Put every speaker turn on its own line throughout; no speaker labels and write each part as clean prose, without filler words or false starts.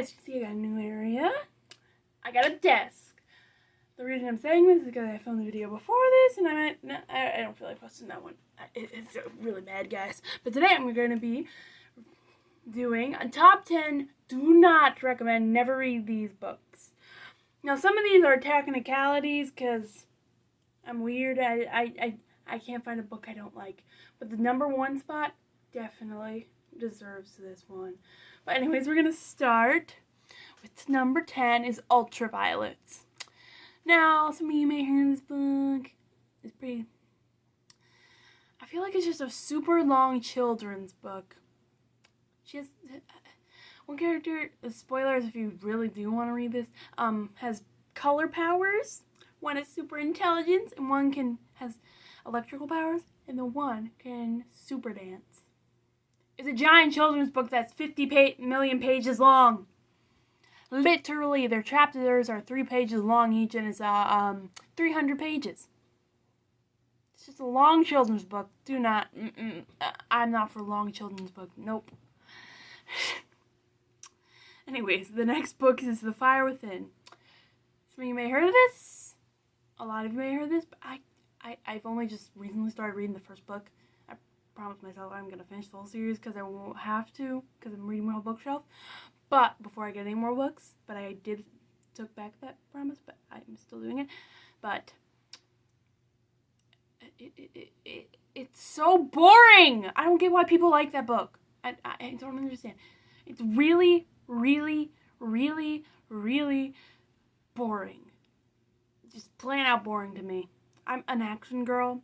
as you can see, I got a new area. I got a desk. The reason I'm saying this is because I filmed the video before this, and I don't feel like posting that one. It's really bad, guys. But today I'm going to be doing a top 10 do not recommend, never read these books. Now, some of these are technicalities because I'm weird. I can't find a book I don't like. But the number one spot definitely deserves this one. But anyways, we're going to start with number 10 is Ultraviolets. Now, some of you may hear this book. It's pretty... I feel like it's just a super long children's book. She has... One character, spoilers if you really do want to read this, has color powers. One is super intelligence, and one has electrical powers, and the one can super dance. It's a giant children's book that's 50 million pages long. Literally, their chapters are 3 pages long each, and it's 300 pages. It's just a long children's book. Do not. I'm not for long children's book. Nope. Anyways, the next book is The Fire Within. Some of you may have heard of this. A lot of you may have heard of this, but I've only just recently started reading the first book. I promised myself I'm going to finish the whole series because I won't have to because I'm reading my whole bookshelf. But before I get any more books, but I took back that promise, but I'm still doing it. But it's so boring. I don't get why people like that book. I don't understand. It's really, really, really, really boring. Just plain out boring to me. I'm an action girl.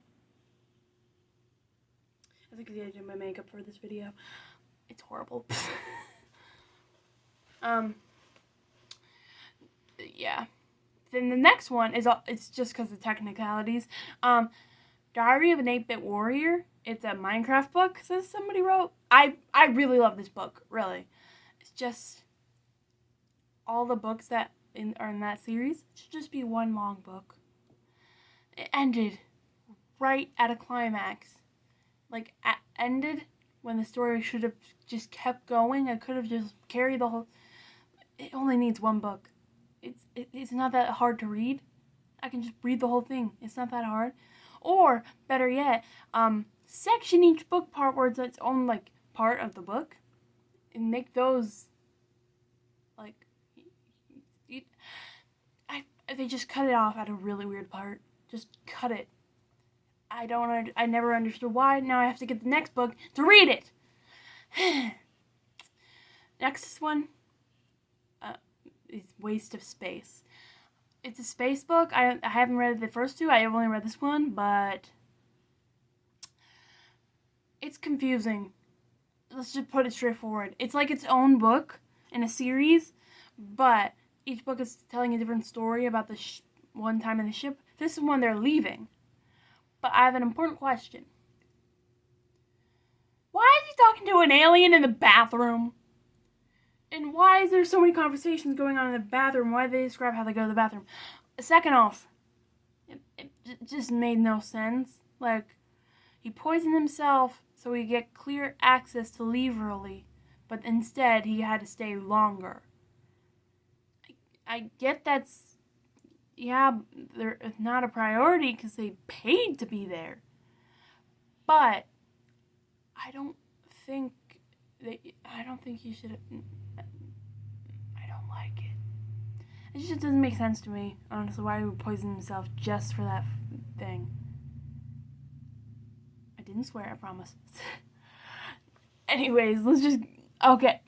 I think I did my makeup for this video. It's horrible. Yeah. Then the next one is, it's just because of technicalities. Diary of an 8-Bit Warrior. It's a Minecraft book, says somebody wrote. I really love this book, really. It's just all the books that are in that series. It should just be one long book. It ended right at a climax. Like, ended when the story should have just kept going. I could have just carried the whole... It only needs one book. It's not that hard to read. I can just read the whole thing. It's not that hard. Or, better yet, section each book part where it's its own, like, part of the book. And make those, like... They just cut it off at a really weird part. Just cut it. I never understood why. Now I have to get the next book to read it. Next one is Waste of Space. It's a space book. I haven't read the first two. I've only read this one, but it's confusing. Let's just put it straightforward. It's like its own book in a series, but each book is telling a different story about the one time in the ship. This is when they're leaving. But I have an important question. Why is he talking to an alien in the bathroom? And why is there so many conversations going on in the bathroom? Why do they describe how they go to the bathroom? Second off, it just made no sense. Like, he poisoned himself so he get clear access to leave early, but instead he had to stay longer. I get that's, yeah, they're not a priority because they paid to be there. But I don't think you should. I don't like it. It just doesn't make sense to me, honestly, why he would poison himself just for that thing. I didn't swear, I promise. Anyways, let's just... Okay.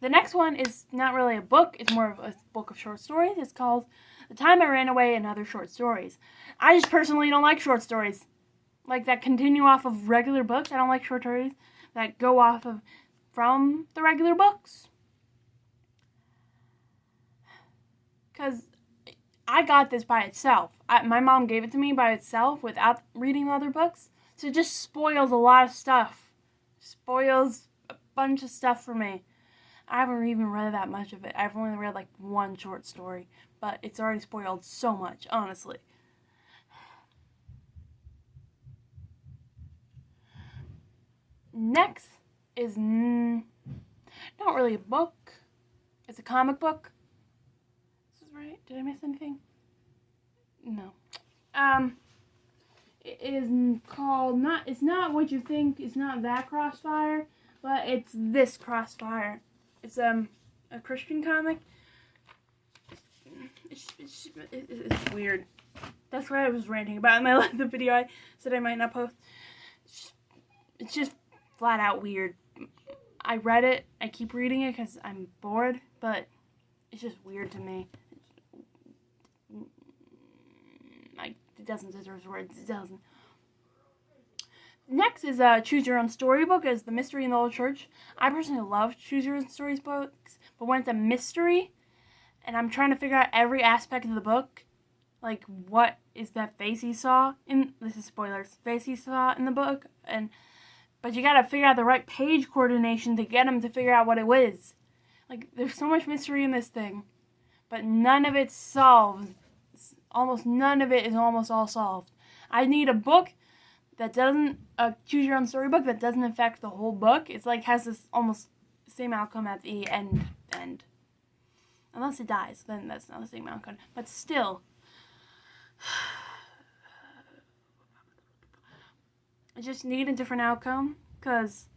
The next one is not really a book. It's more of a book of short stories. It's called The Time I Ran Away and Other Short Stories. I just personally don't like short stories. Like, that continue off of regular books. I don't like short stories that go off of from the regular books. Because I got this by itself. My mom gave it to me by itself without reading the other books. So it just spoils a lot of stuff. Spoils a bunch of stuff for me. I haven't even read that much of it. I've only read like one short story. But it's already spoiled so much, honestly. Next is not really a book. It's a comic book. This is right. Did I miss anything? No. It is called it's not what you think. It's not that Crossfire, but it's this Crossfire. It's a Christian comic. It's weird. That's what I was ranting about in my the video I said I might not post. It's just flat out weird. I read it. I keep reading it because I'm bored, but it's just weird to me. It doesn't deserve words. It doesn't. Next is Choose Your Own Storybook as the Mystery in the Old Church. I personally love Choose Your Own Stories books, but when it's a mystery and I'm trying to figure out every aspect of the book, like what is that face he saw in, this is spoilers, face he saw in the book, but you gotta figure out the right page coordination to get him to figure out what it was. Like, there's so much mystery in this thing, but none of it's solved. Almost none of it is almost all solved. I need a book that doesn't, Choose Your Own Storybook that doesn't affect the whole book. It's like has this almost same outcome at the end. Unless it dies, then that's not the same outcome. But still, I just need a different outcome because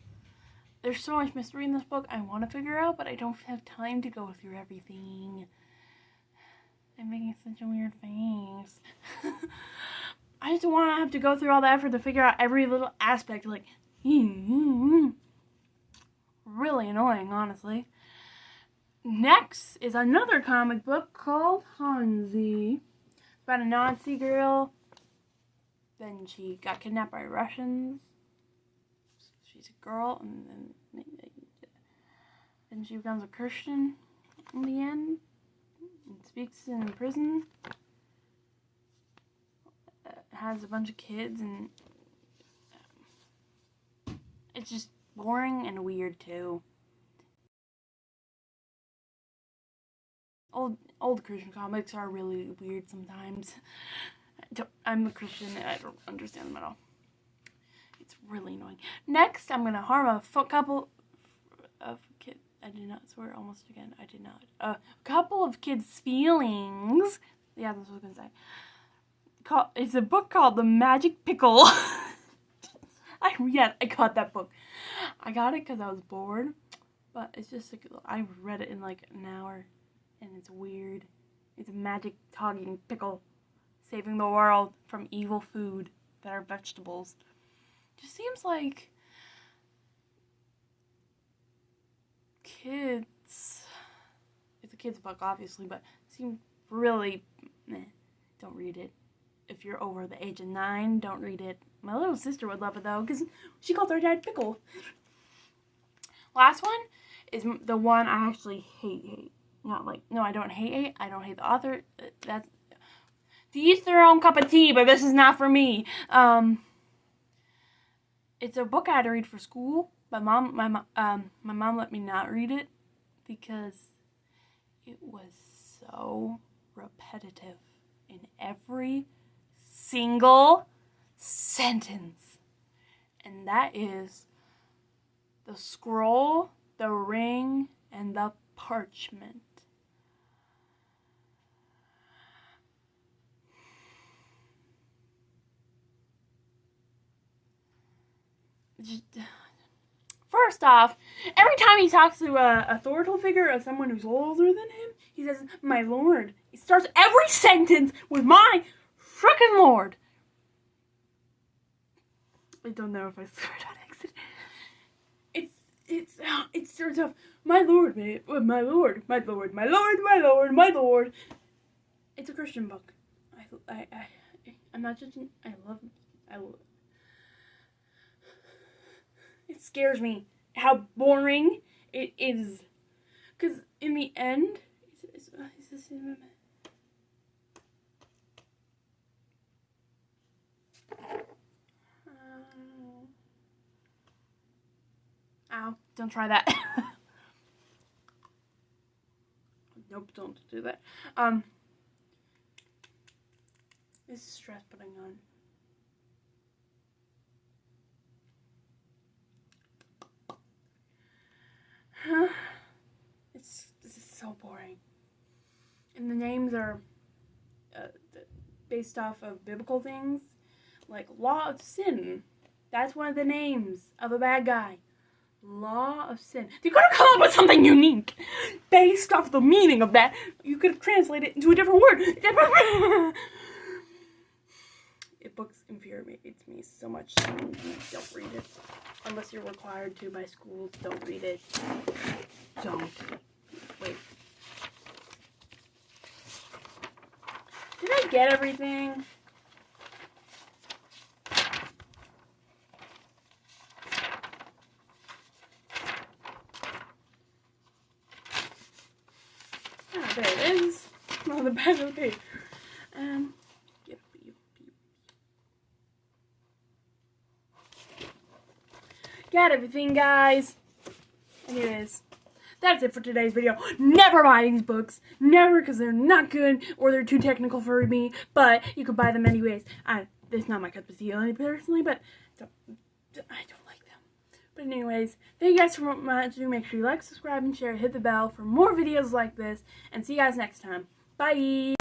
there's so much mystery in this book I want to figure out, but I don't have time to go through everything. I'm making such a weird face. I just don't want to have to go through all the effort to figure out every little aspect. Like, really annoying, honestly. Next is another comic book called Hanzi. It's about a Nazi girl. Then she got kidnapped by Russians. She's a girl, and then she becomes a Christian in the end. And speaks in prison. Has a bunch of kids, and it's just boring and weird too. Old Christian comics are really weird sometimes. I'm a Christian and I don't understand them at all. It's really annoying. Next, I'm gonna harm a couple of kids. I did not swear almost again. I did not. A couple of kids' feelings. Yeah, that's what I was gonna say. It's a book called The Magic Pickle. I got that book. I got it because I was bored, but it's just like, I read it in like an hour, and it's weird. It's a magic talking pickle, saving the world from evil food that are vegetables. Just seems like kids. It's a kid's book, obviously, but it seems really. Don't read it. If you're over the age of 9, don't read it. My little sister would love it though, because she called her dad Pickle. Last one is the one I actually hate. Not like, no, I don't hate. I don't hate the author. That's to each their own cup of tea, but this is not for me. It's a book I had to read for school, but my mom let me not read it because it was so repetitive in every single sentence. And that is the scroll, the ring, and the parchment. First off, every time he talks to an authoritative figure or someone who's older than him, he says, "My lord." He starts every sentence with "my frickin' lord." I don't know if I swear on accident. It starts off, "My lord, my lord, my lord, my lord, my lord, my lord." It's a Christian book. I'm not judging. I love. It scares me how boring it is. Because in the end, is this in ow, don't try that. Nope, don't do that. This is stress putting on. This is so And the names are based off of biblical things, like Law of Sin. That's one of the names of a bad guy. Law of Sin. You could have come up with something unique based off the meaning of that. You could have translated it into a different word. Books infuriates me so much. Don't read it. Unless you're required to by schools. Don't read it. Don't. Wait. Did I get everything? Ah, there it is. On the back of the page. Got everything, guys. Anyways, that's it for today's video. Never buy these books. Never, because they're not good or they're too technical for me. But you can buy them anyways. It's not my cup of tea personally, but I don't like them. But anyways, thank you guys so much. Make sure you like, subscribe, and share. Hit the bell for more videos like this. And see you guys next time. Bye.